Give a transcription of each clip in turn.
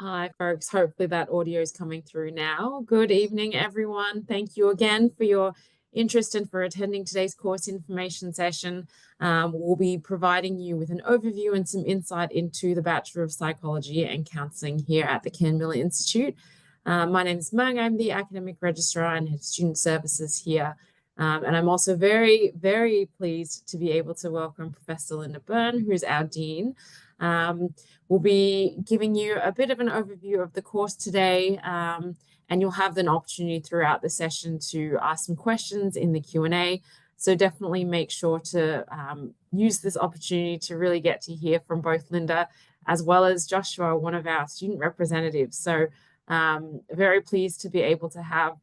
Hi, folks. Hopefully that audio is coming through now. Good evening, everyone. Thank you again for your interest and for attending today's course information session. We'll be providing you with an overview and some insight into the Bachelor of Psychology and Counselling here at the Ken Miller Institute. My name is Mung. I'm the Academic Registrar and Head Student Services here. And I'm also very, very pleased to be able to welcome Professor Linda Byrne, who's our Dean. We'll be giving you a bit of an overview of the course today, and you'll have an opportunity throughout the session to ask some questions in the Q&A. So definitely make sure to use this opportunity to really get to hear from both Linda as well as Joshua, one of our student representatives. So very pleased to be able to have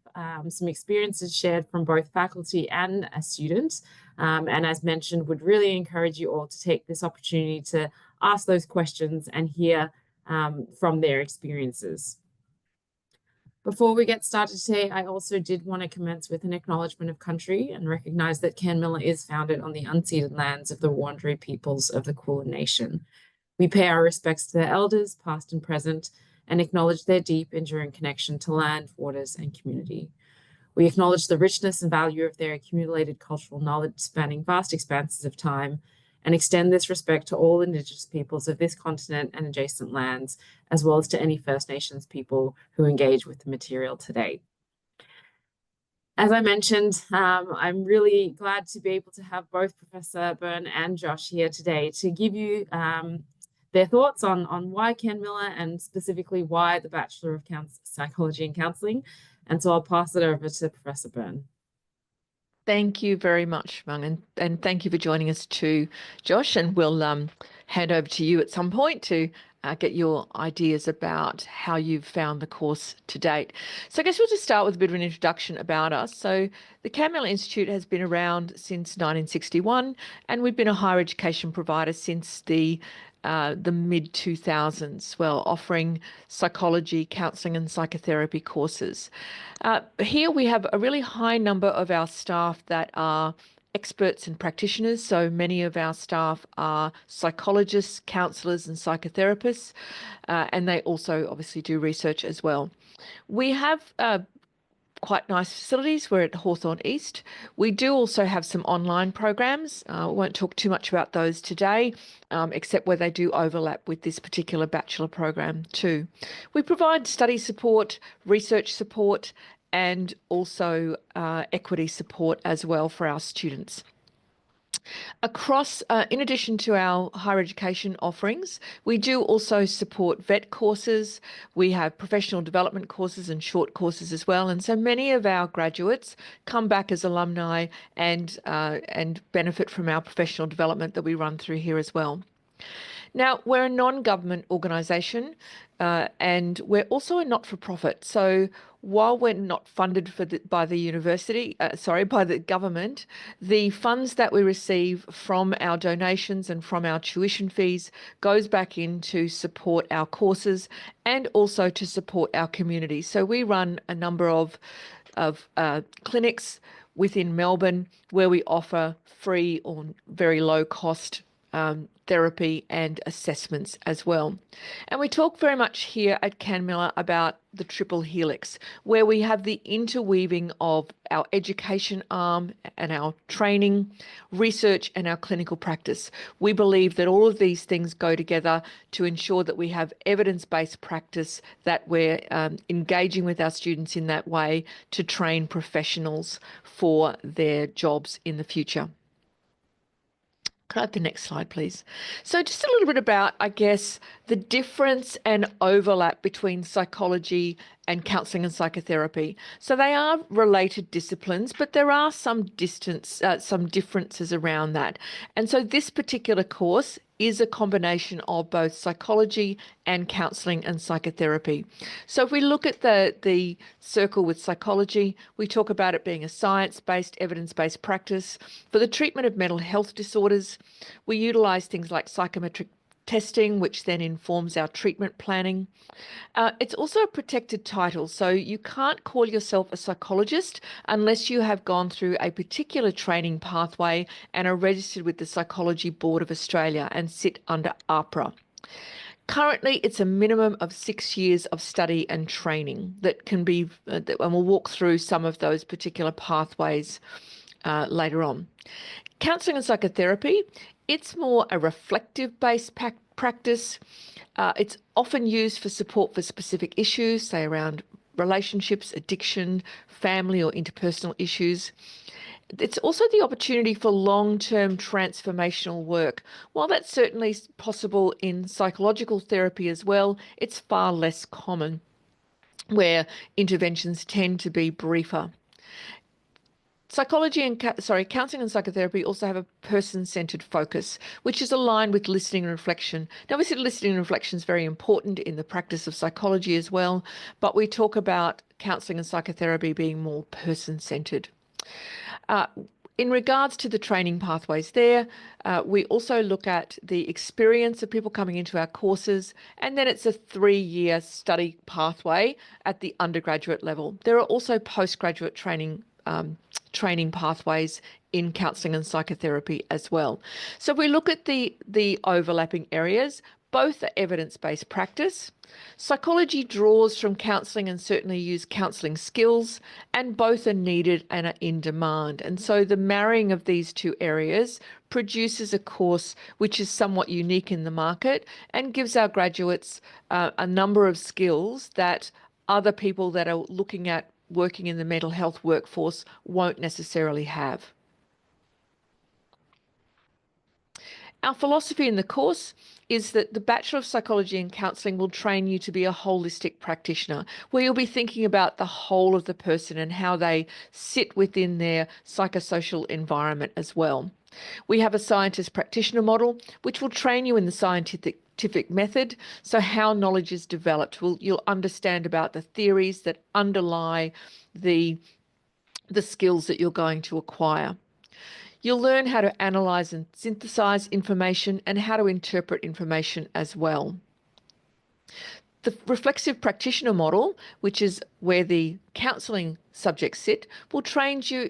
some experiences shared from both faculty and a student. And as mentioned, would really encourage you all to take this opportunity to ask those questions and hear from their experiences. Before we get started today, I also did want to commence with an acknowledgement of country and recognize that Ken Miller is founded on the unceded lands of the Wurundjeri peoples of the Kulin Nation. We pay our respects to their elders, past and present, and acknowledge their deep, enduring connection to land, waters, and community. We acknowledge the richness and value of their accumulated cultural knowledge spanning vast expanses of time, and extend this respect to all Indigenous peoples of this continent and adjacent lands, as well as to any First Nations people who engage with the material today. As I mentioned, I'm really glad to be able to have both Professor Byrne and Josh here today to give you their thoughts on why Ken Miller and specifically why the Bachelor of Psychology and Counselling. And so I'll pass it over to Professor Byrne. Thank you very much, Mung, and thank you for joining us too, Josh. And we'll hand over to you at some point to get your ideas about how you've found the course to date. So I guess we'll just start with a bit of an introduction about us. So the Ken Miller Institute has been around since 1961, and we've been a higher education provider since the mid-2000s, well, offering psychology, counselling and psychotherapy courses. Here we have a really high number of our staff that are experts and practitioners. So many of our staff are psychologists, counsellors and psychotherapists, and they also obviously do research as well. We have quite nice facilities. We're at Hawthorne East. We do also have some online programs. We won't talk too much about those today, except where they do overlap with this particular bachelor program too. We provide study support, research support, and also equity support as well for our students. Across, in addition to our higher education offerings, we do also support vet courses. We have professional development courses and short courses as well. And so many of our graduates come back as alumni and benefit from our professional development that we run through here as well. Now, we're a non-government organisation and we're also a not-for-profit. So while we're not funded by the university, by the government, the funds that we receive from our donations and from our tuition fees goes back in to support our courses and also to support our community. So we run a number of clinics within Melbourne where we offer free or very low cost therapy and assessments as well. And we talk very much here at Ken Miller about the triple helix, where we have the interweaving of our education arm and our training, research and our clinical practice. We believe that all of these things go together to ensure that we have evidence-based practice, that we're engaging with our students in that way to train professionals for their jobs in the future. Could I have the next slide, please? So just a little bit about, I guess, the difference and overlap between psychology and counselling and psychotherapy. So they are related disciplines, but there are some differences around that. And so this particular course is a combination of both psychology and counselling and psychotherapy. So if we look at the circle with psychology, we talk about it being a science-based, evidence-based practice. For the treatment of mental health disorders, we utilise things like psychometric testing, which then informs our treatment planning. It's also a protected title, so you can't call yourself a psychologist unless you have gone through a particular training pathway and are registered with the Psychology Board of Australia and sit under AHPRA. Currently, it's a minimum of 6 years of study and training that can be, and we'll walk through some of those particular pathways later on. Counselling and psychotherapy, it's more a reflective-based practice. It's often used for support for specific issues, say around relationships, addiction, family or interpersonal issues. It's also the opportunity for long-term transformational work. While that's certainly possible in psychological therapy as well, it's far less common, where interventions tend to be briefer. Counselling and psychotherapy also have a person-centered focus, which is aligned with listening and reflection. Now, obviously, listening and reflection is very important in the practice of psychology as well, but we talk about counselling and psychotherapy being more person-centered. In regards to the training pathways there, we also look at the experience of people coming into our courses, and then it's a 3-year study pathway at the undergraduate level. There are also postgraduate training pathways in counselling and psychotherapy as well. So if we look at the overlapping areas, both are evidence-based practice. Psychology draws from counselling and certainly use counselling skills, and both are needed and are in demand. And so the marrying of these two areas produces a course which is somewhat unique in the market and gives our graduates a number of skills that other people that are looking at working in the mental health workforce won't necessarily have. Our philosophy in the course is that the Bachelor of Psychology and Counselling will train you to be a holistic practitioner, where you'll be thinking about the whole of the person and how they sit within their psychosocial environment as well. We have a scientist practitioner model, which will train you in the scientific method. So how knowledge is developed, you'll understand about the theories that underlie the skills that you're going to acquire. You'll learn how to analyse and synthesise information and how to interpret information as well. The reflexive practitioner model, which is where the counselling subjects sit, will train you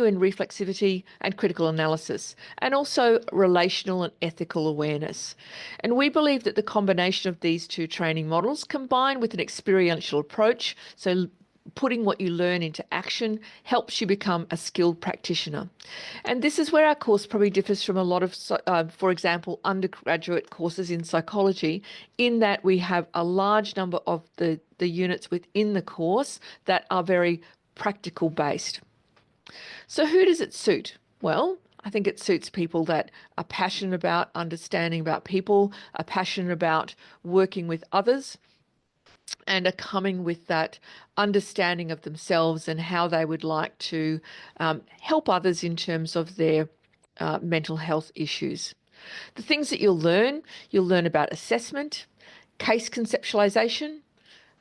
in reflexivity and critical analysis, and also relational and ethical awareness. And we believe that the combination of these two training models, combined with an experiential approach, so putting what you learn into action, helps you become a skilled practitioner. And this is where our course probably differs from a lot of, for example, undergraduate courses in psychology, in that we have a large number of the units within the course that are very practical based. So who does it suit? Well, I think it suits people that are passionate about understanding about people, are passionate about working with others, and are coming with that understanding of themselves and how they would like to help others in terms of their mental health issues. The things that you'll learn about assessment, case conceptualization,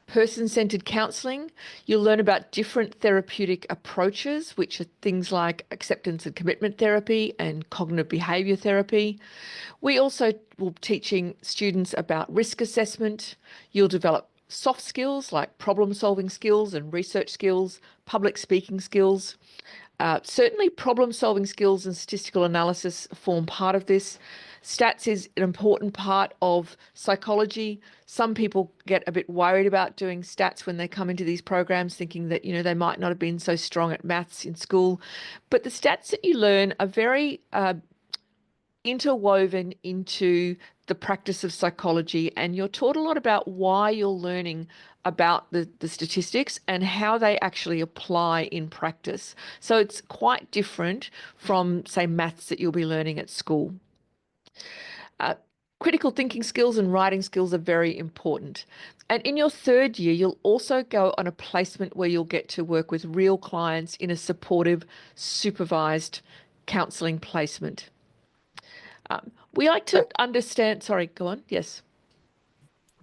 person-centered counselling. You'll learn about different therapeutic approaches, which are things like acceptance and commitment therapy and cognitive behaviour therapy. We also will be teaching students about risk assessment. You'll develop soft skills like problem-solving skills and research skills, public speaking skills. Certainly problem-solving skills and statistical analysis form part of this. Stats is an important part of psychology. Some people get a bit worried about doing stats when they come into these programs, thinking that, they might not have been so strong at maths in school. But the stats that you learn are very interwoven into the practice of psychology, and you're taught a lot about why you're learning about the statistics and how they actually apply in practice. So it's quite different from, say, maths that you'll be learning at school. Critical thinking skills and writing skills are very important. And in your 3rd year, you'll also go on a placement where you'll get to work with real clients in a supportive, supervised counselling placement. We like to understand, sorry, go on. Yes.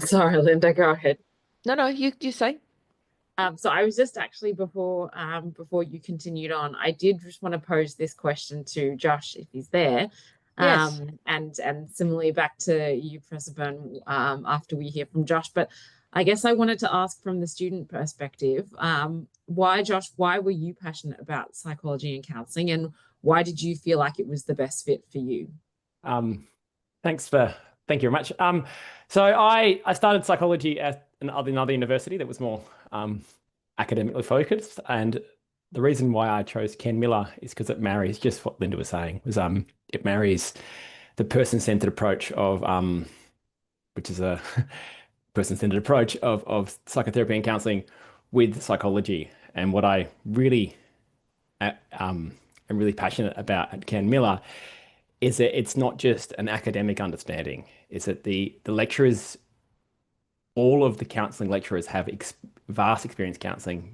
Sorry, Linda, go ahead. No, you say. So I was just actually before you continued on, I did just want to pose this question to Josh if he's there. Yes. And similarly back to you, Professor Byrne, after we hear from Josh. But I guess I wanted to ask from the student perspective, why, Josh, why were you passionate about psychology and counselling, and why did you feel like it was the best fit for you? Thanks for Thank you very much. So I started psychology at another university that was more um, academically focused, and the reason why I chose Ken Miller is because it marries just what Linda was saying. Was it marries the person-centered approach of which is a person-centered approach of psychotherapy and counseling with psychology, and what I really am really passionate about at Ken Miller is that it's not just an academic understanding. Is that the lecturers, all of the counseling lecturers have vast experience counseling.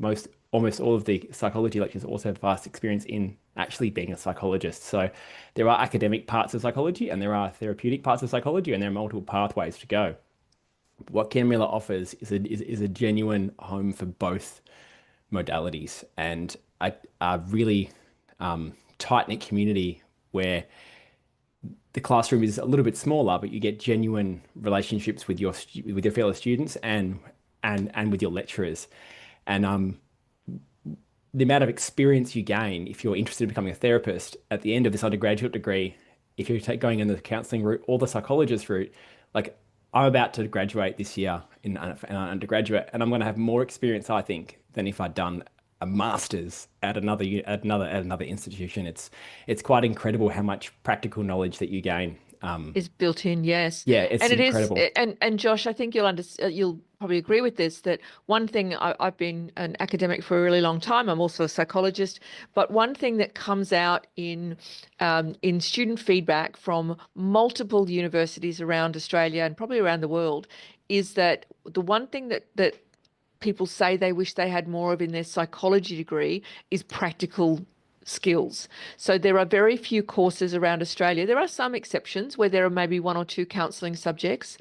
Almost all of the psychology lecturers also have vast experience in actually being a psychologist. So there are academic parts of psychology and there are therapeutic parts of psychology, and there are multiple pathways to go. What Ken Miller offers is a genuine home for both modalities, and a really tight-knit community where the classroom is a little bit smaller, but you get genuine relationships with your fellow students and with your lecturers. And the amount of experience you gain if you're interested in becoming a therapist at the end of this undergraduate degree, if you're going in the counseling route or the psychologist route, like I'm about to graduate this year in an undergraduate, and I'm going to have more experience, I think, than if I'd done a master's at another institution. It's quite incredible how much practical knowledge that you gain. Is built in, yes. Yeah, it's And it is, incredible. and Josh, I think you'll probably agree with this, that one thing I've been an academic for a really long time. I'm also a psychologist, but one thing that comes out in student feedback from multiple universities around Australia and probably around the world is that the one thing that people say they wish they had more of in their psychology degree is practical skills. So there are very few courses around Australia. There are some exceptions where there are maybe one or two counselling subjects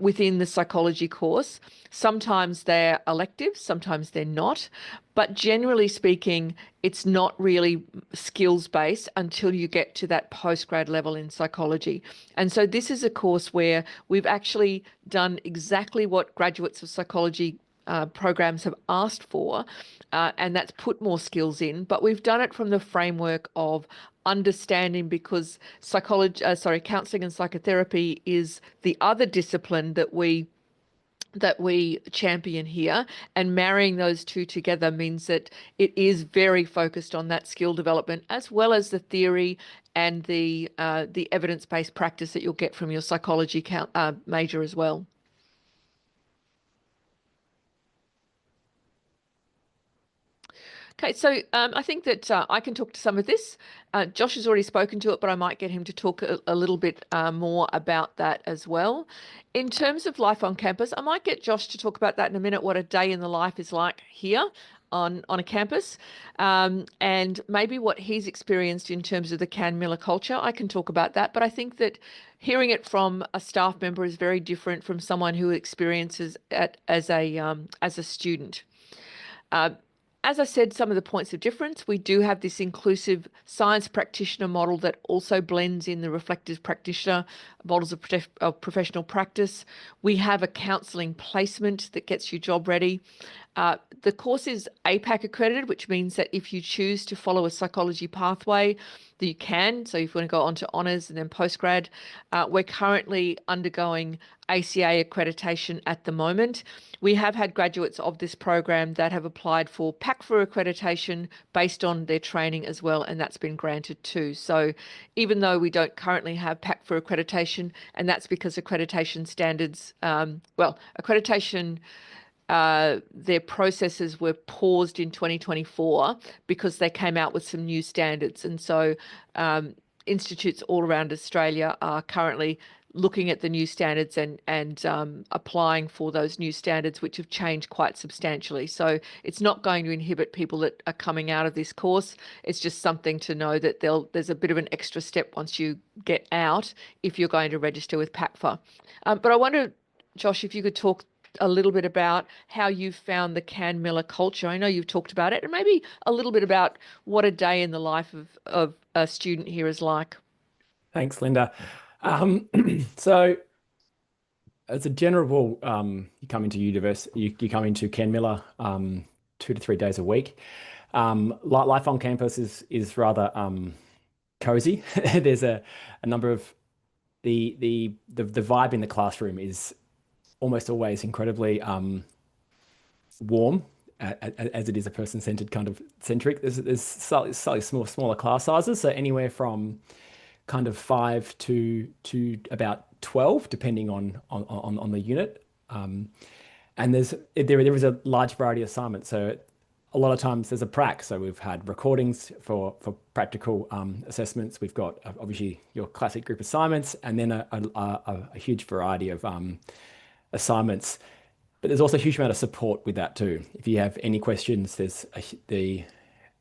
within the psychology course. Sometimes they're electives, sometimes they're not. But generally speaking, it's not really skills based until you get to that postgrad level in psychology. And so this is a course where we've actually done exactly what graduates of psychology programs have asked for, and that's put more skills in. But we've done it from the framework of understanding, because counselling and psychotherapy is the other discipline that we champion here, and marrying those two together means that it is very focused on that skill development as well as the theory and the evidence-based practice that you'll get from your psychology major as well. Okay, so I think that I can talk to some of this. Josh has already spoken to it, but I might get him to talk a little bit more about that as well. In terms of life on campus, I might get Josh to talk about that in a minute, what a day in the life is like here on a campus, and maybe what he's experienced in terms of the Can Miller culture. I can talk about that, but I think that hearing it from a staff member is very different from someone who experiences it as a student. Uh, as I said, some of the points of difference, we do have this inclusive science practitioner model that also blends in the reflective practitioner models of professional practice. We have a counselling placement that gets you job ready. The course is APAC accredited, which means that if you choose to follow a psychology pathway, that you can. So if you want to go on to honours and then postgrad, we're currently undergoing ACA accreditation at the moment. We have had graduates of this program that have applied for PACFA accreditation based on their training as well, and that's been granted too. So even though we don't currently have PACFA accreditation, and that's because accreditation standards, accreditation their processes were paused in 2024 because they came out with some new standards. And so institutes all around Australia are currently looking at the new standards and applying for those new standards, which have changed quite substantially. So it's not going to inhibit people that are coming out of this course. It's just something to know that there's a bit of an extra step once you get out if you're going to register with PACFA. But I wonder, Josh, if you could talk a little bit about how you've found the Can Miller culture. I know you've talked about it, and maybe a little bit about what a day in the life of a student here is like. Thanks, Linda. Um, so as a general rule, you come into university, you come into Ken Miller 2 to 3 days a week. Life on campus is rather cozy. There's a number of the vibe in the classroom is almost always incredibly warm, as it is a person-centered kind of centric. There's slightly smaller class sizes, so anywhere from kind of 5 to about 12, depending on the unit. And there is a large variety of assignments. So a lot of times there's a prac. So we've had recordings for practical assessments. We've got obviously your classic group assignments, and then a huge variety of assignments. But there's also a huge amount of support with that too. If you have any questions, the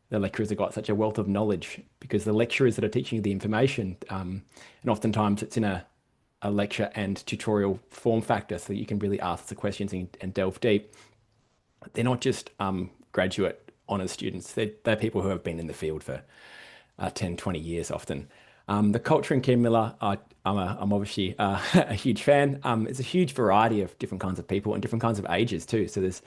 lecturers have got such a wealth of knowledge, because the lecturers that are teaching you the information, and oftentimes it's in a lecture and tutorial form factor, so that you can really ask the questions and delve deep. They're not just graduate honours students. They're people who have been in the field for 10, 20 years often. The culture in Ken Miller, I'm obviously a huge fan. It's a huge variety of different kinds of people and different kinds of ages too. So there's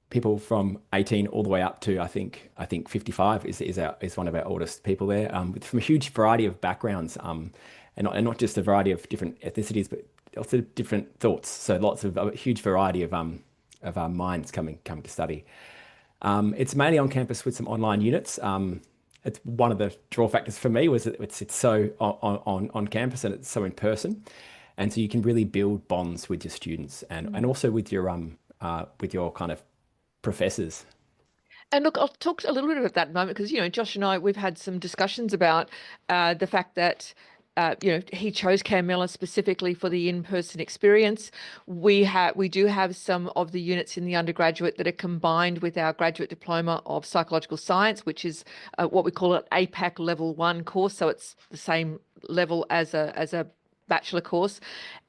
people from 18 all the way up to I think 55 is one of our oldest people there, from a huge variety of backgrounds, and not just a variety of different ethnicities, but also different thoughts. So lots of a huge variety of minds coming to study. It's mainly on campus with some online units. It's one of the draw factors for me was that it's so on campus, and it's so in person, and so you can really build bonds with your students and also with your kind of professors. And look, I'll talk a little bit about that in a moment, because, Josh and I, we've had some discussions about the fact that, he chose Cam Miller specifically for the in-person experience. We do have some of the units in the undergraduate that are combined with our graduate diploma of psychological science, which is what we call an APAC level 1 course. So it's the same level as a bachelor course,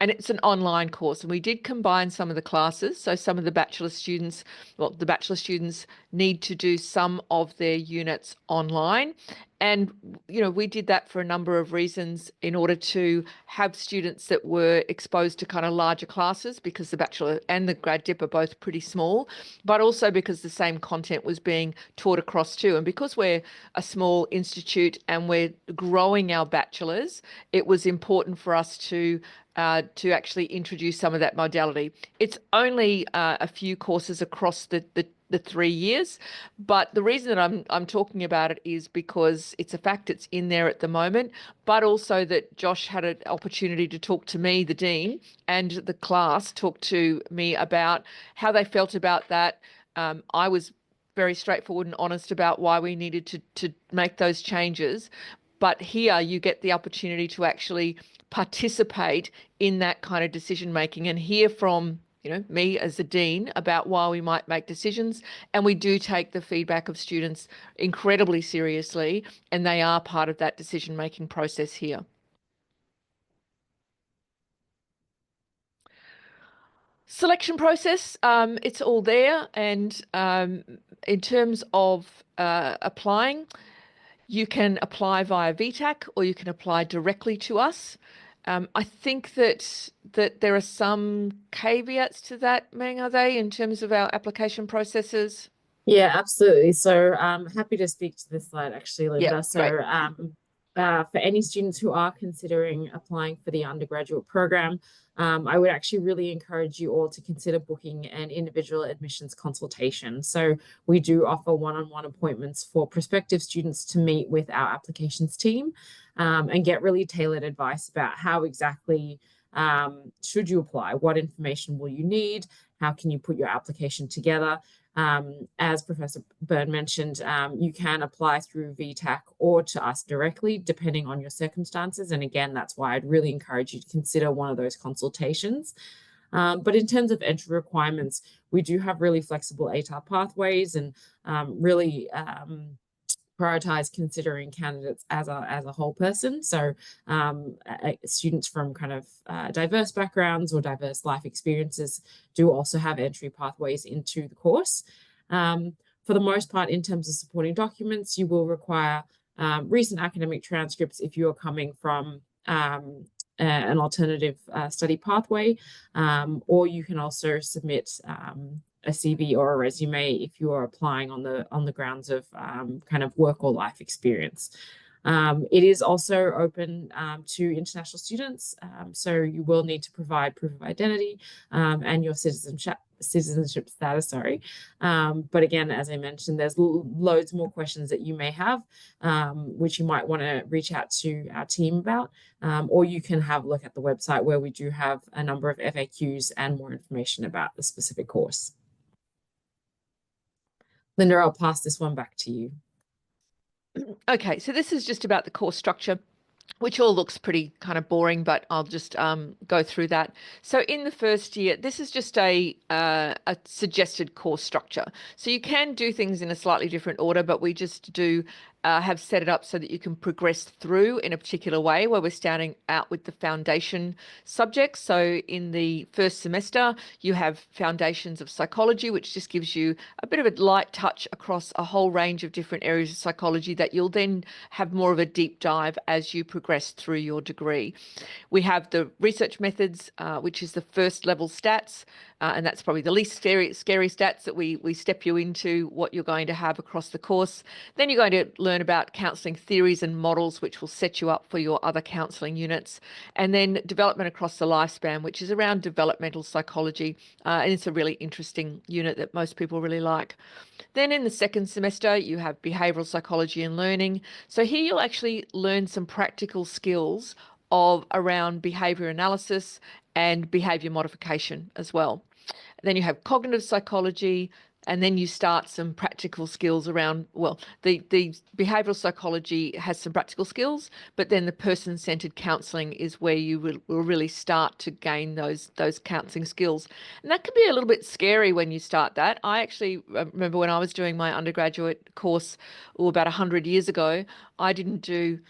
and it's an online course, and we did combine some of the classes. So some of the bachelor students need to do some of their units online, and we did that for a number of reasons, in order to have students that were exposed to kind of larger classes, because the bachelor and the grad dip are both pretty small, but also because the same content was being taught across too. And because we're a small institute and we're growing our bachelors, it was important for us to actually introduce some of that modality. It's only a few courses across the 3 years, but the reason that I'm talking about it is because it's a fact it's in there at the moment, but also that Josh had an opportunity to talk to me, the dean, and the class talked to me about how they felt about that. I was very straightforward and honest about why we needed to make those changes. But here you get the opportunity to actually participate in that kind of decision making and hear from me as the dean about why we might make decisions. And we do take the feedback of students incredibly seriously, and they are part of that decision making process here. Selection process, it's all there. And in terms of applying, you can apply via VTAC, or you can apply directly to us. I think that there are some caveats to that, Meng, are they, in terms of our application processes? Yeah, absolutely. So happy to speak to this slide actually, Linda. Yeah, so for any students who are considering applying for the undergraduate program, I would actually really encourage you all to consider booking an individual admissions consultation. So we do offer one-on-one appointments for prospective students to meet with our applications team and get really tailored advice about how exactly should you apply, what information will you need, how can you put your application together. As Professor Byrne mentioned, you can apply through VTAC or to us directly, depending on your circumstances. And again, that's why I'd really encourage you to consider one of those consultations. But in terms of entry requirements, we do have really flexible ATAR pathways and really prioritize considering candidates as a whole person. So students from kind of diverse backgrounds or diverse life experiences do also have entry pathways into the course. For the most part, in terms of supporting documents, you will require recent academic transcripts if you are coming from an alternative study pathway, or you can also submit a CV or a resume if you are applying on the grounds of kind of work or life experience. It is also open to international students, so you will need to provide proof of identity and your citizenship status, sorry. But again, as I mentioned, there's loads more questions that you may have, which you might want to reach out to our team about, or you can have a look at the website where we do have a number of FAQs and more information about the specific course. Linda, I'll pass this one back to you. Okay, so this is just about the course structure, which all looks pretty kind of boring, but I'll just go through that. So in the first year, this is just a suggested course structure. So you can do things in a slightly different order, but we just do have set it up so that you can progress through in a particular way, where we're starting out with the foundation subjects. So in the first semester, you have foundations of psychology, which just gives you a bit of a light touch across a whole range of different areas of psychology that you'll then have more of a deep dive as you progress through your degree. We have the research methods, which is the first level stats, and that's probably the least scary stats that we step you into what you're going to have across the course. Then you're going to learn about counselling theories and models, which will set you up for your other counselling units. And then development across the lifespan, which is around developmental psychology, and it's a really interesting unit that most people really like. Then in the second semester, you have behavioural psychology and learning. So here you'll actually learn some practical skills around behaviour analysis and behaviour modification as well. Then you have cognitive psychology, and then you start some practical skills around, well, the behavioural psychology has some practical skills, but then the person-centred counselling is where you will really start to gain those counselling skills. And that can be a little bit scary when you start that. I actually remember when I was doing my undergraduate course about 100 years ago, I didn't do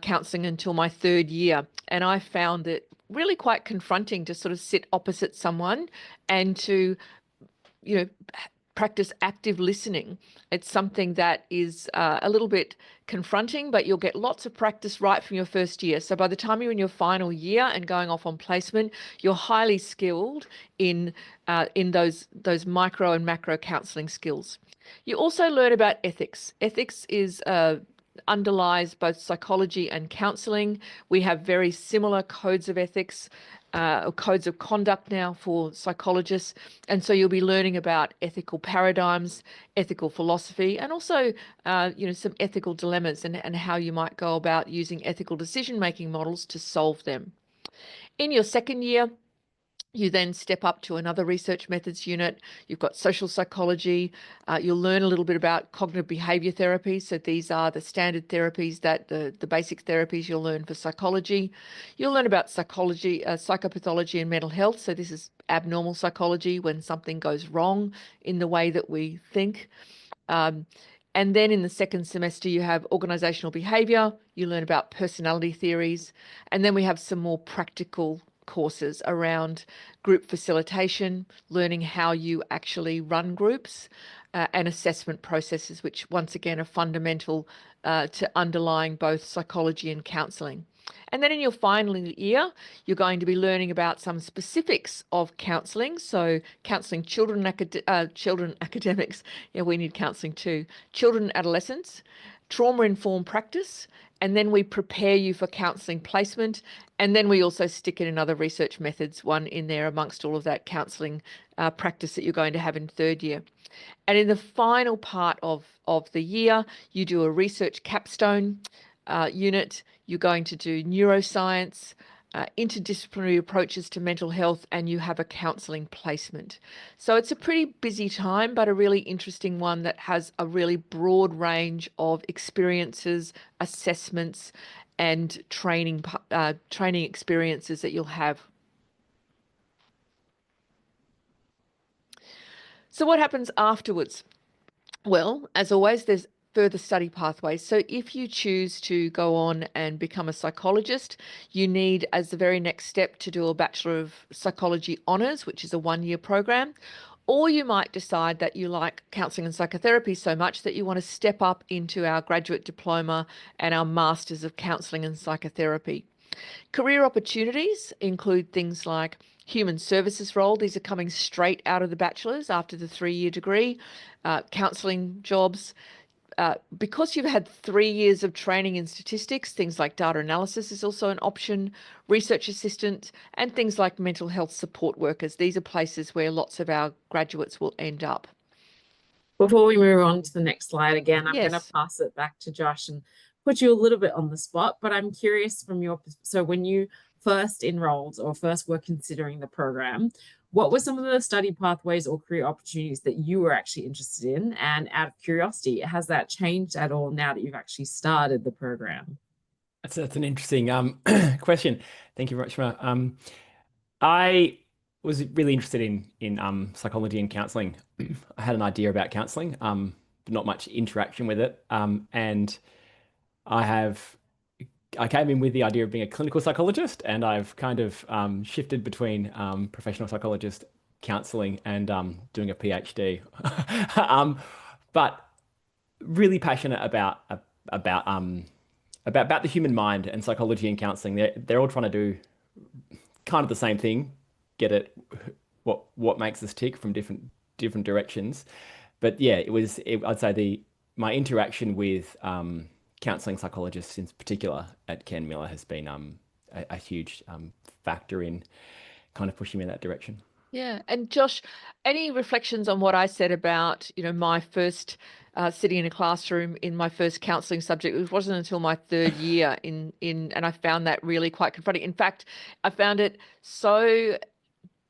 counselling until my third year, and I found it really quite confronting to sort of sit opposite someone and to, you know, practice active listening. It's something that is a little bit confronting, but you'll get lots of practice right from your first year. So by the time you're in your final year and going off on placement, you're highly skilled in those micro and macro counselling skills. You also learn about ethics. Ethics underlies both psychology and counselling. We have very similar codes of ethics, or codes of conduct now for psychologists. And so you'll be learning about ethical paradigms, ethical philosophy, and also, some ethical dilemmas and how you might go about using ethical decision-making models to solve them. In your second year, you then step up to another research methods unit. You've got social psychology. You'll learn a little bit about cognitive behavior therapy. So these are the standard therapies that the basic therapies you'll learn for psychology. You'll learn about psychology, psychopathology and mental health. So this is abnormal psychology, when something goes wrong in the way that we think. And then in the second semester, you have organizational behavior. You learn about personality theories. And then we have some more practical courses around group facilitation, learning how you actually run groups, and assessment processes, which once again are fundamental to underlying both psychology and counselling. And then in your final year, you're going to be learning about some specifics of counselling. So counselling children academics, yeah, we need counselling too, children and adolescents, trauma-informed practice, and then we prepare you for counselling placement. And then we also stick in another research methods one in there amongst all of that counselling practice that you're going to have in third year. And in the final part of the year, you do a research capstone unit. You're going to do neuroscience, interdisciplinary approaches to mental health, and you have a counselling placement. So it's a pretty busy time, but a really interesting one that has a really broad range of experiences, assessments, and training experiences that you'll have. So what happens afterwards? Well, as always, there's further study pathways. So if you choose to go on and become a psychologist, you need, as the very next step, to do a Bachelor of Psychology Honours, which is a one-year program. Or you might decide that you like counselling and psychotherapy so much that you want to step up into our graduate diploma and our Masters of Counselling and Psychotherapy. Career opportunities include things like human services role. These are coming straight out of the bachelor's after the 3-year degree, counselling jobs, because you've had 3 years of training in statistics, things like data analysis is also an option, research assistant, and things like mental health support workers. These are places where lots of our graduates will end up. Before we move on to the next slide again, I'm going to Yes. pass it back to Josh and put you a little bit on the spot, but I'm curious from so when you first enrolled or first were considering the program, what were some of the study pathways or career opportunities that you were actually interested in? And out of curiosity, has that changed at all now that you've actually started the program? That's an interesting question. Thank you very much, Shima. I was really interested in psychology and counselling. I had an idea about counselling, but not much interaction with it. And I came in with the idea of being a clinical psychologist, and I've kind of shifted between professional psychologist, counselling, and doing a PhD. But really passionate about about the human mind and psychology and counselling. They're all trying to do kind of the same thing, get at what makes us tick from different directions. But yeah, I'd say my interaction with counselling psychologists in particular at Ken Miller has been a huge factor in kind of pushing me in that direction. Yeah. And Josh, any reflections on what I said about, my first sitting in a classroom in my first counselling subject? It wasn't until my third year and I found that really quite confronting. In fact, I found it so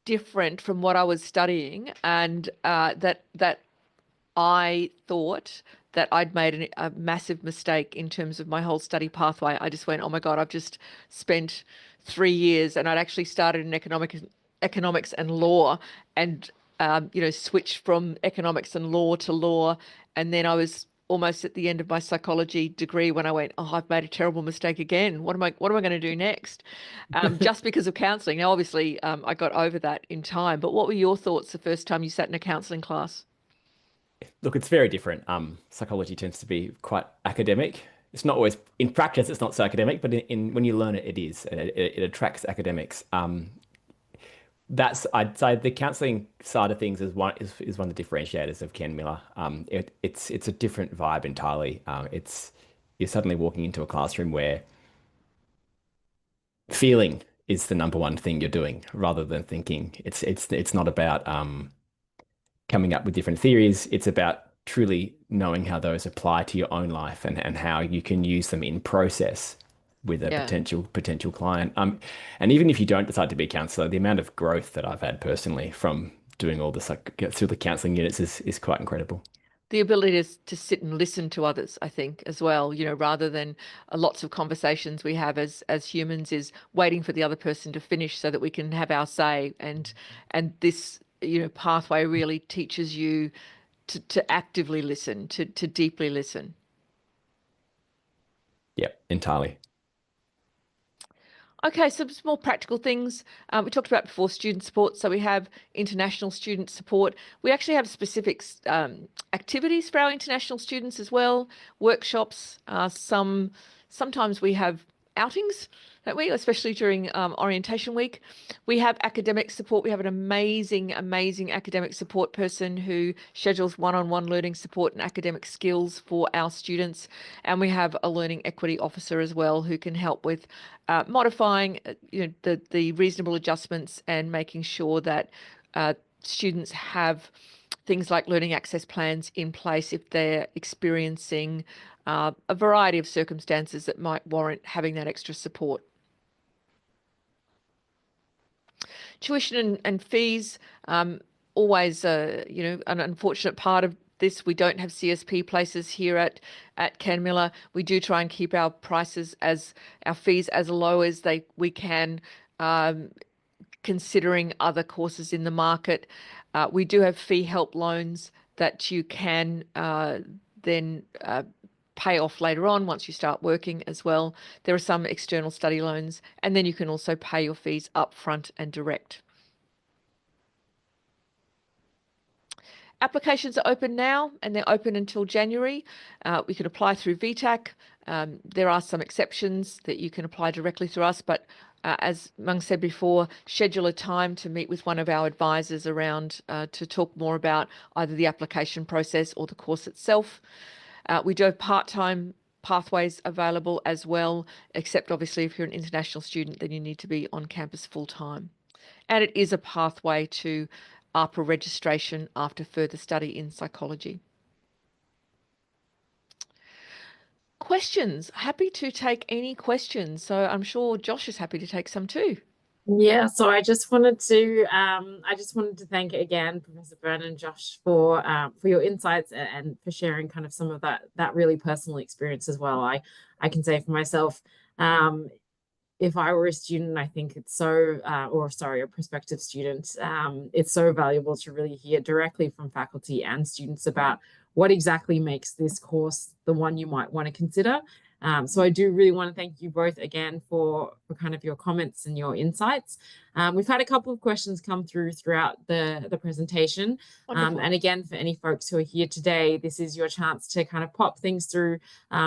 different from what I was studying, and that I thought that I'd made a massive mistake in terms of my whole study pathway. I just went, oh my God, I've just spent 3 years, and I'd actually started in economics and law, and switched from economics and law to law, and then I was almost at the end of my psychology degree when I went, oh, I've made a terrible mistake again. What am I going to do next? Just because of counselling. Now, obviously, I got over that in time. But what were your thoughts the first time you sat in a counselling class? Look, it's very different. Psychology tends to be quite academic. It's not always in practice. It's not so academic, but in when you learn it, it is. It attracts academics. I'd say the counselling side of things is one of the differentiators of Ken Miller. It's a different vibe entirely. You're suddenly walking into a classroom where feeling is the number one thing you're doing rather than thinking. It's not about coming up with different theories. It's about truly knowing how those apply to your own life and how you can use them in process with a Yeah. potential client. And even if you don't decide to be a counselor, the amount of growth that I've had personally from doing all this through the counseling units is quite incredible. The ability to sit and listen to others, I think, as well, rather than lots of conversations we have as humans, is waiting for the other person to finish so that we can have our say. And this, pathway really teaches you to actively listen, to deeply listen. Yep, entirely. Okay, some more practical things. We talked about before student support. So we have international student support. We actually have specific activities for our international students as well, workshops. Sometimes we have outings, don't we? Especially during orientation week. We have academic support. We have an amazing academic support person who schedules one-on-one learning support and academic skills for our students. And we have a learning equity officer as well who can help with modifying the reasonable adjustments and making sure that students have things like learning access plans in place if they're experiencing a variety of circumstances that might warrant having that extra support. Tuition and fees, always an unfortunate part of this. We don't have CSP places here at Ken Miller. We do try and keep our prices our fees as low as we can, considering other courses in the market. We do have fee help loans that you can then pay off later on once you start working as well. There are some external study loans, and then you can also pay your fees up front and direct. Applications are open now, and they're open until January. We can apply through VTAC. There are some exceptions that you can apply directly through us, but as Mung said before, schedule a time to meet with one of our advisors around to talk more about either the application process or the course itself. We do have part-time pathways available as well, except obviously if you're an international student, then you need to be on campus full-time. And it is a pathway to ARPA registration after further study in psychology. Questions? Happy to take any questions. So I'm sure Josh is happy to take some too. Yeah, so I just wanted to thank again Professor Byrne and Josh for your insights and for sharing kind of some of that really personal experience as well. I can say for myself, if I were a student, I think it's so, or sorry, a prospective student, it's so valuable to really hear directly from faculty and students about what exactly makes this course the one you might want to consider. So I do really want to thank you both again for kind of your comments and your insights. We've had a couple of questions come throughout the presentation. And again, for any folks who are here today, this is your chance to kind of pop things through.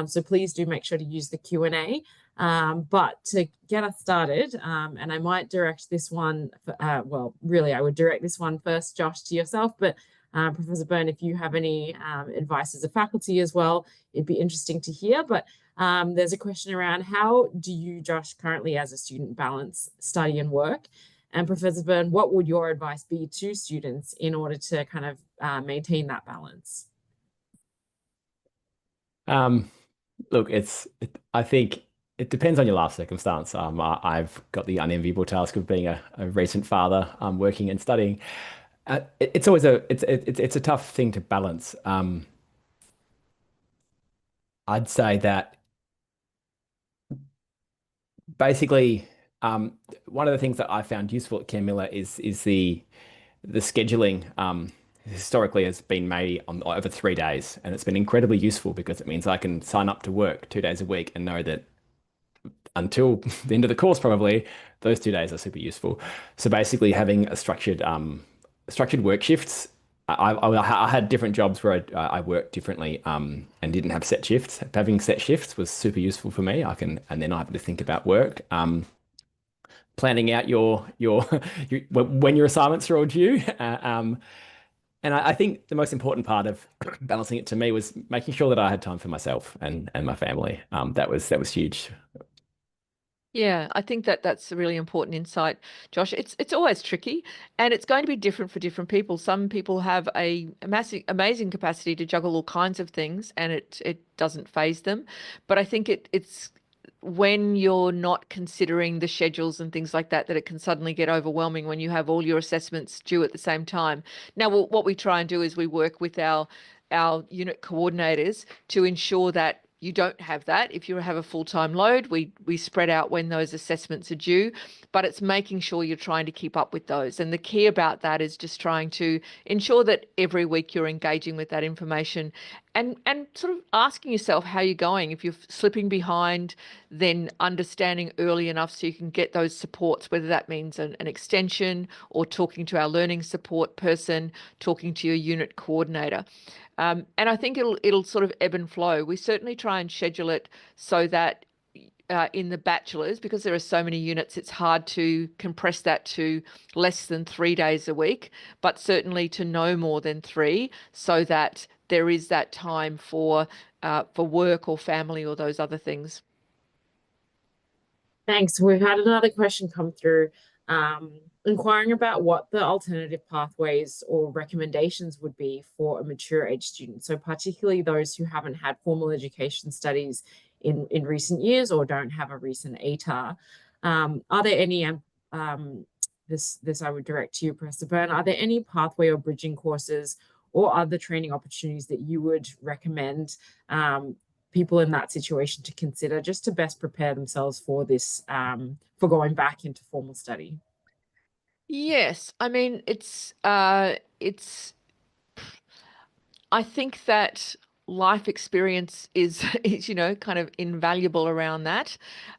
So please do make sure to use the Q&A. But to get us started, and I might direct this one, well, really, I would direct this one first, Josh, to yourself, but Professor Byrne, if you have any advice as a faculty as well, it'd be interesting to hear. But there's a question around how do you, Josh, currently as a student balance study and work? And Professor Byrne, what would your advice be to students in order to kind of maintain that balance? Look, I think it depends on your life circumstance. I've got the unenviable task of being a recent father, working and studying. It's always it's a tough thing to balance. I'd say that basically, one of the things that I found useful at Ken Miller is the scheduling. Historically has been made on over 3 days, and it's been incredibly useful because it means I can sign up to work 2 days a week and know that until the end of the course, probably those 2 days are super useful. So basically, having a structured work shifts. I had different jobs where I worked differently and didn't have set shifts. Having set shifts was super useful for me. And then I have to think about work. Planning out your when your assignments are all due. And I think the most important part of balancing it to me was making sure that I had time for myself and my family. That was huge. Yeah, I think that's a really important insight, Josh. It's always tricky, and it's going to be different for different people. Some people have a massive, amazing capacity to juggle all kinds of things, and it doesn't phase them. But I think it's when you're not considering the schedules and things like that, that it can suddenly get overwhelming when you have all your assessments due at the same time. Now, what we try and do is we work with our unit coordinators to ensure that you don't have that. If you have a full-time load, we spread out when those assessments are due, but it's making sure you're trying to keep up with those. And the key about that is just trying to ensure that every week you're engaging with that information and sort of asking yourself how you're going. If you're slipping behind, then understanding early enough so you can get those supports, whether that means an extension or talking to our learning support person, talking to your unit coordinator. And I think it'll sort of ebb and flow. We certainly try and schedule it so that in the bachelors, because there are so many units, it's hard to compress that to less than 3 days a week, but certainly to no more than 3, so that there is that time for work or family or those other things. Thanks. We've had another question come through inquiring about what the alternative pathways or recommendations would be for a mature age student. So particularly those who haven't had formal education studies in recent years or don't have a recent ATAR. Are there any, this I would direct to you, Professor Byrne, are there any pathway or bridging courses or other training opportunities that you would recommend people in that situation to consider just to best prepare themselves for this, for going back into formal study? Yes, I mean I think that life experience is kind of invaluable around that.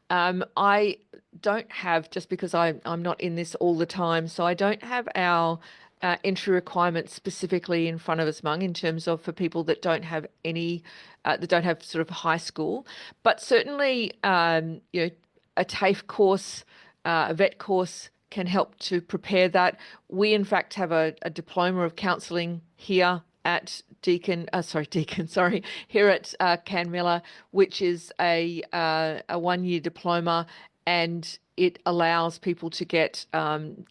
I don't have, just because I'm not in this all the time, so I don't have our entry requirements specifically in front of us, Mung, in terms of for people that don't have any, that don't have sort of high school, but certainly, a TAFE course, a vet course can help to prepare that. We, in fact, have a diploma of counselling here at here at Canmilla, which is a 1-year diploma, and it allows people to get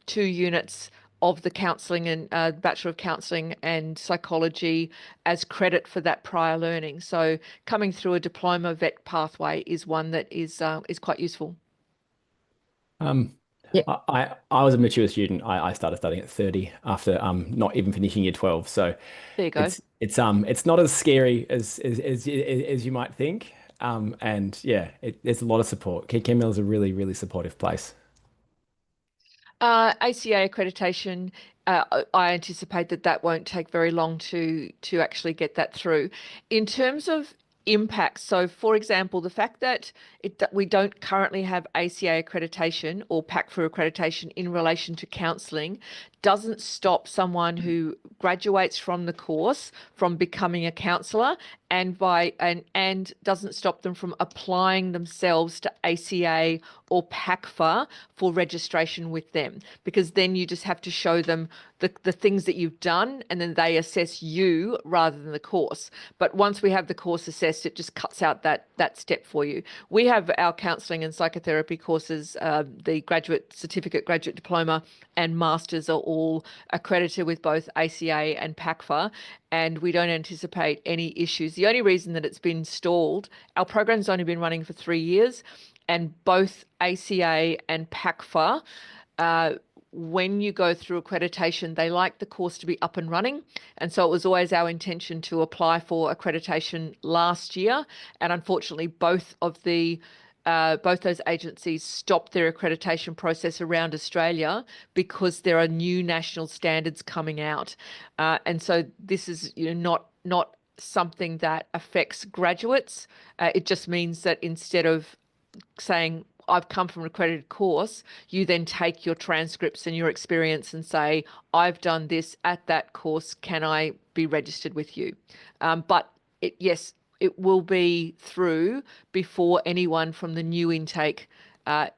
2 units of the counselling and Bachelor of Counselling and Psychology as credit for that prior learning. So coming through a diploma vet pathway is one that is quite useful. Yeah. I was a mature student. I started studying at 30 after not even finishing year 12. So There you go. it's not as scary as you might think. And yeah, there's a lot of support. Kenmil is a really, really supportive place. ACA accreditation, I anticipate that won't take very long to actually get that through. In terms of impact, so for example, the fact that we don't currently have ACA accreditation or PACFA accreditation in relation to counselling doesn't stop someone who graduates from the course from becoming a counsellor, and doesn't stop them from applying themselves to ACA or PACFA for registration with them, because then you just have to show them the things that you've done, and then they assess you rather than the course. But once we have the course assessed, it just cuts out that step for you. We have our counselling and psychotherapy courses, the graduate certificate, graduate diploma, and masters are all accredited with both ACA and PACFA, and we don't anticipate any issues. The only reason that it's been stalled, our program's only been running for 3 years, and both ACA and PACFA, when you go through accreditation, they like the course to be up and running. And so it was always our intention to apply for accreditation last year. And unfortunately, both those agencies stopped their accreditation process around Australia because there are new national standards coming out. And so this is not something that affects graduates. It just means that instead of saying, I've come from an accredited course, you then take your transcripts and your experience and say, I've done this at that course. Can I be registered with you? But yes, it will be through before anyone from the new intake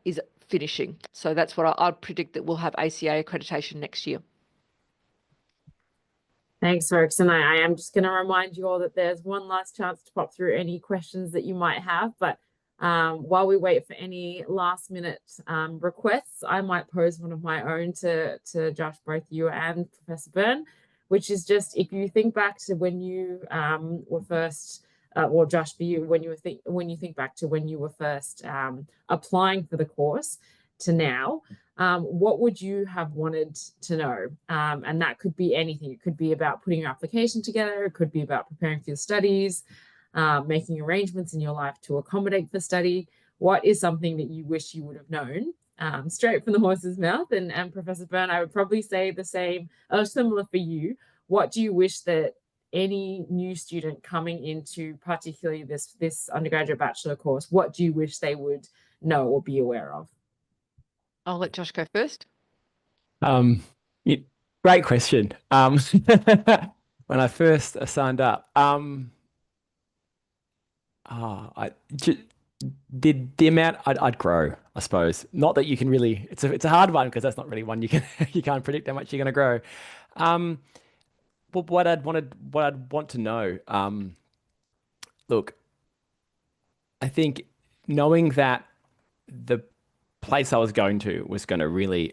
is finishing. So that's what I'd predict, that we'll have ACA accreditation next year. Thanks, folks. And I am just going to remind you all that there's one last chance to pop through any questions that you might have. But while we wait for any last minute requests, I might pose one of my own to Josh, both you and Professor Byrne, which is just, if you think back to when you were first, or Josh, for you, when you think back to when you were first applying for the course to now, what would you have wanted to know? And that could be anything. It could be about putting your application together. It could be about preparing for your studies, making arrangements in your life to accommodate for study. What is something that you wish you would have known? Straight from the horse's mouth. And Professor Byrne, I would probably say the same or similar for you. What do you wish that any new student coming into particularly this undergraduate bachelor course, what do you wish they would know or be aware of? I'll let Josh go first. Great question. When I first signed up, the amount I'd grow, I suppose. Not that you can really. It's a hard one, because that's not really one you can't predict how much you're going to grow. But what I'd want to know. Look, I think knowing that the place I was going to was going to really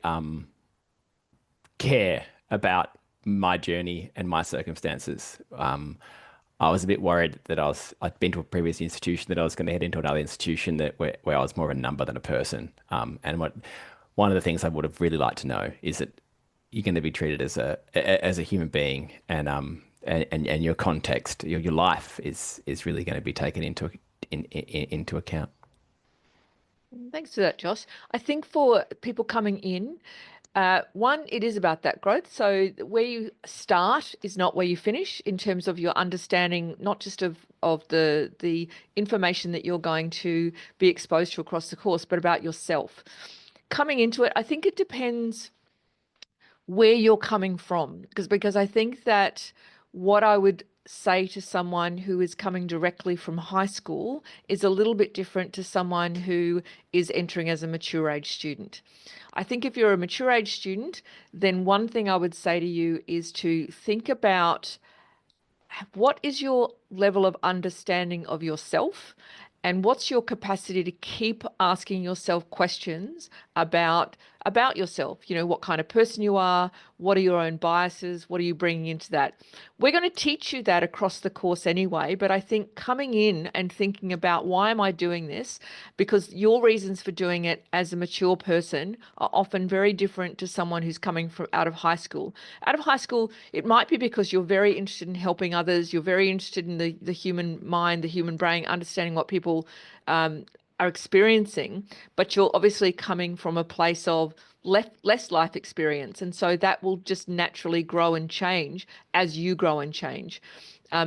care about my journey and my circumstances. I was a bit worried that I'd been to a previous institution, that I was going to head into another institution where I was more of a number than a person. And one of the things I would have really liked to know is that you're going to be treated as a human being, and your context, your life is really going to be taken into account. Thanks for that, Josh. I think for people coming in, one, it is about that growth. So where you start is not where you finish, in terms of your understanding, not just of the information that you're going to be exposed to across the course, but about yourself. Coming into it, I think it depends where you're coming from, because I think that what I would say to someone who is coming directly from high school is a little bit different to someone who is entering as a mature age student. I think if you're a mature age student, then one thing I would say to you is to think about what is your level of understanding of yourself, and what's your capacity to keep asking yourself questions about yourself? You know, what kind of person you are, what are your own biases, what are you bringing into that? We're going to teach you that across the course anyway, but I think coming in and thinking about, why am I doing this? Because your reasons for doing it as a mature person are often very different to someone who's coming from out of high school. Out of high school, it might be because you're very interested in helping others, you're very interested in the human mind, the human brain, understanding what people are experiencing, but you're obviously coming from a place of less life experience. And so that will just naturally grow and change as you grow and change.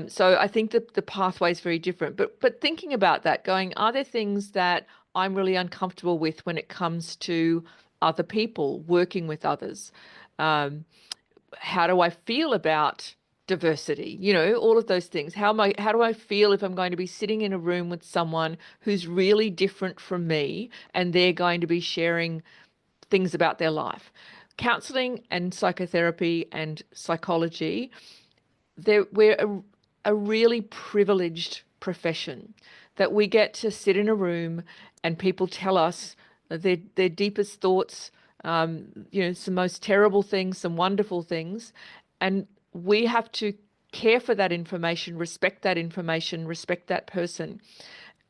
So I think that the pathway is very different. But thinking about that, going, are there things that I'm really uncomfortable with when it comes to other people, working with others? How do I feel about diversity? You know, all of those things. How do I feel if I'm going to be sitting in a room with someone who's really different from me and they're going to be sharing things about their life? Counseling and psychotherapy and psychology, we're a really privileged profession, that we get to sit in a room and people tell us their deepest thoughts, you know, some most terrible things, some wonderful things, and we have to care for that information, respect that information, respect that person.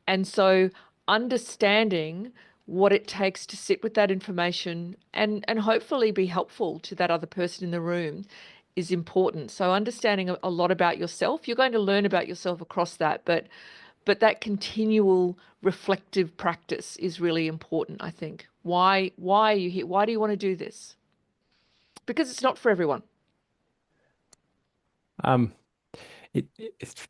And so understanding what it takes to sit with that information and hopefully be helpful to that other person in the room is important. So understanding a lot about yourself, you're going to learn about yourself across that, but that continual reflective practice is really important, I think. Why are you here? Why do you want to do this? Because it's not for everyone. If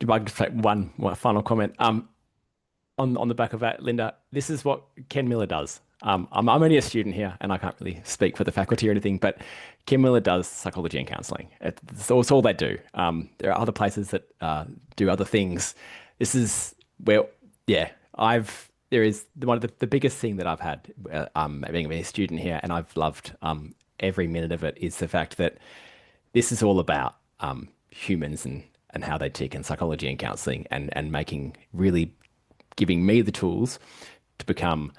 I could just make one final comment. On the back of that, Linda, this is what Ken Miller does. I'm only a student here, and I can't really speak for the faculty or anything, but Ken Miller does psychology and counselling. It's all they do. There are other places that do other things. This is where, yeah, there is one of the biggest thing that I've had being a student here, and I've loved every minute of it, is the fact that this is all about humans and how they tick, and psychology and counselling, and giving me the tools to become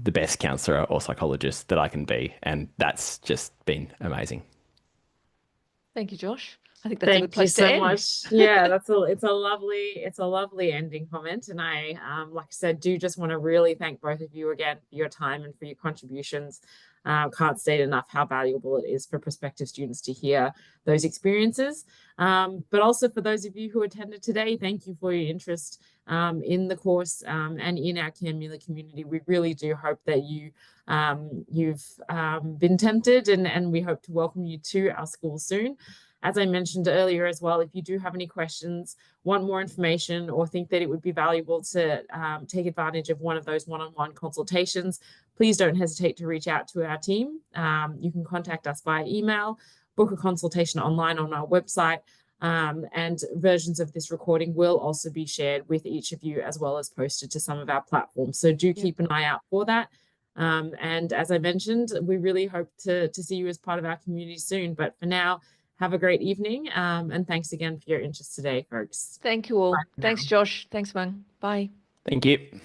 the best counsellor or psychologist that I can be. And that's just been amazing. Thank you, Josh. I think that's a good place to Thank end. you so much. Yeah, it's a lovely ending comment. And I, like I said, do just want to really thank both of you again for your time and for your contributions. Can't state enough how valuable it is for prospective students to hear those experiences. But also for those of you who attended today, thank you for your interest in the course and in our Ken Miller community. We really do hope that you've been tempted, and we hope to welcome you to our school soon. As I mentioned earlier as well, if you do have any questions, want more information, or think that it would be valuable to take advantage of one of those one-on-one consultations, please don't hesitate to reach out to our team. You can contact us via email, book a consultation online on our website, and versions of this recording will also be shared with each of you, as well as posted to some of our platforms. So do keep an eye out for that. And as I mentioned, we really hope to see you as part of our community soon. But for now, have a great evening, and thanks again for your interest today, folks. Thank you all. Thanks, Josh. Thanks, Mung. Bye. Thank you.